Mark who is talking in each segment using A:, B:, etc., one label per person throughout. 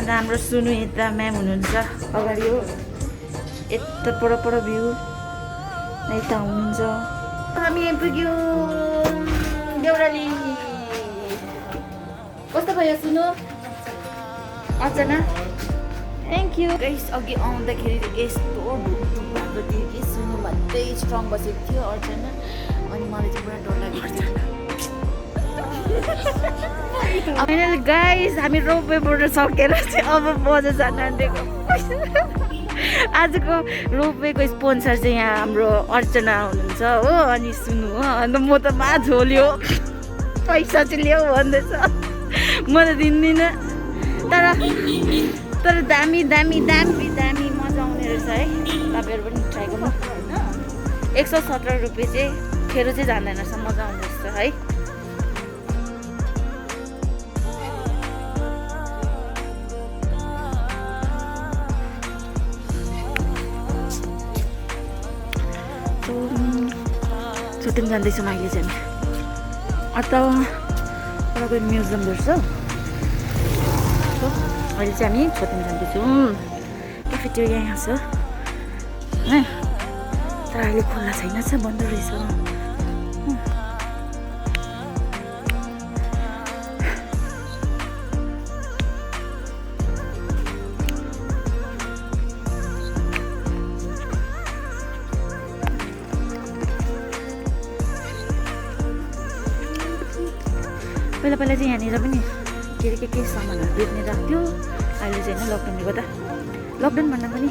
A: अन्त हाम्रो सुनु यता म्याम हुनुहुन्छ अगाडि हो यता पर भ्यू यता हुनुहुन्छ हामी पुग्यौँ देउराली कस्तो भयो सुनु अर्चना थ्याङ्क यू गाइस अघि आउँदाखेरि यस्तो भएको थियो कि सुनु भन्दै स्ट्रङ बसेको थियो अर्चना अनि मलाई चाहिँ पुरा डर लागेको थियो फाइनली गाइस हामी रोपवेबाट सकेर चाहिँ अब बजार जान आँटेको आजको रोपवेको स्पोन्सर चाहिँ यहाँ हाम्रो अर्चना हुनुहुन्छ हो अनि सुनु हो अन्त म त मा झोल्यो पैसा चाहिँ ल्याऊ भन्दैछ म त दिन्दिनँ तर दामी मजा आउने रहेछ है तपाईँहरू पनि ट्राई गर्नु 117 रुपियाँ चाहिँ खेरो चाहिँ जान्दैन रहेछ मजा आउने रहेछ है छोटेन जाँदैछौँ अहिले चाहिँ अथवा गएर म्युजियम गर्छ अहिले चाहिँ हामी छोटेन जाँदैछौँ क्याफेटेरिया यहाँ छ तर अहिले खुल्ला छैन छ बन्द रहेछ पहिला चाहिँ यहाँनिर पनि के सामानहरू बेच्ने राख्थ्यो अहिले चाहिँ होइन लकडाउनले गर्दा लकडाउन भन्दा पनि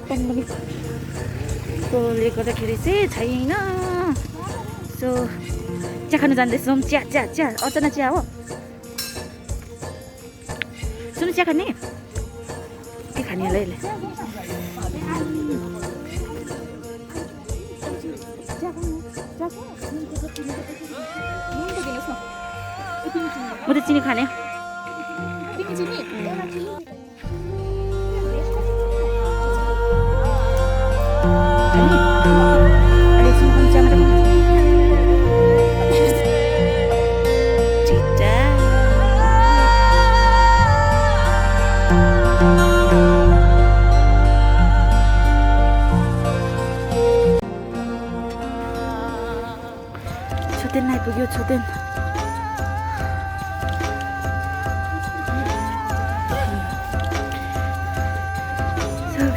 A: पेन्डेमिकले गर्दाखेरि चाहिँ छैन सो चिया खानु जाँदैछौँ चिया अर्चना चिया हो सुन चिया खाने के खाने होला यसले म त चिनी खाने छोटेन आइपुग्यो छोटेन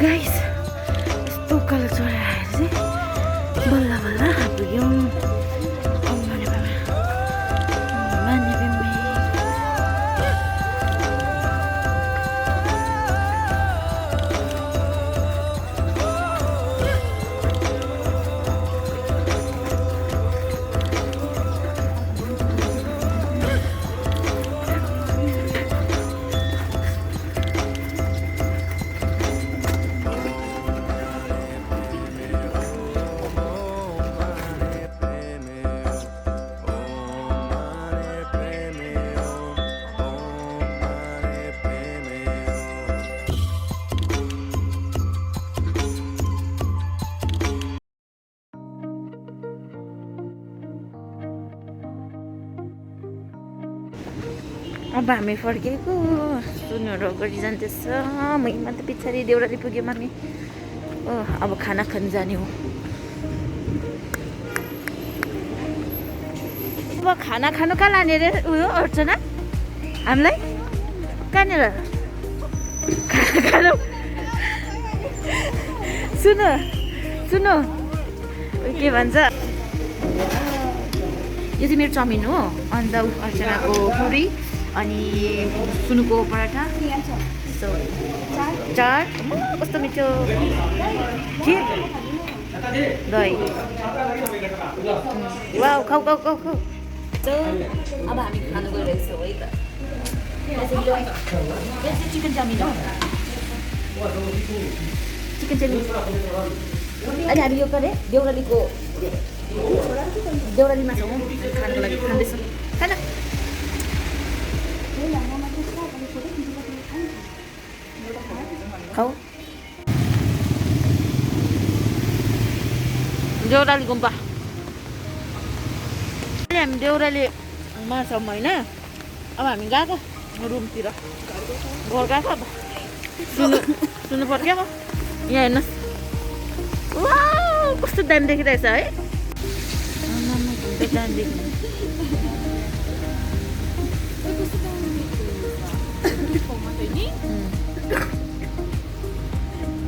A: गाइस यस्तो उकालो चढेर आएर चाहिँ बल्ल आइपुग्यौँ अब हामी फर्केको सुनहरू गरी जाँदैछ महिमा त पछाडि देउराली पुग्यौँ हामी अब खाना खान जाने हो अब खाना खानु कहाँ लाने रे उयो अर्चना हामीलाई कहाँनिर खाना खानु सुन के भन्छ यो चाहिँ मेरो चाउमिन हो अन्त अर्चनाको पुरी अनि सुनुको पराठा चाट कस्तो मिठो खिर दही वाउ खाऊ अब हामी खानु गइरहेछौँ है त चिकन चाउमिन हो चिकन चाउमिन अहिले हामी यो गरे देउरालीमा छौँ खानको लागि खाँदैछौँ खाना खाऊ देउराली गुम्बा हामी देउरालीमा छौँ होइन अब हामी गएको रुमतिर घर गएको अब सुन्नु पर्यो अब यहाँ हेर्नुहोस् वाउ कस्तो दामी देखिरहेछ है दामी देखिन्छ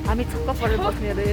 A: हामी छक्क परेर बस्ने अरे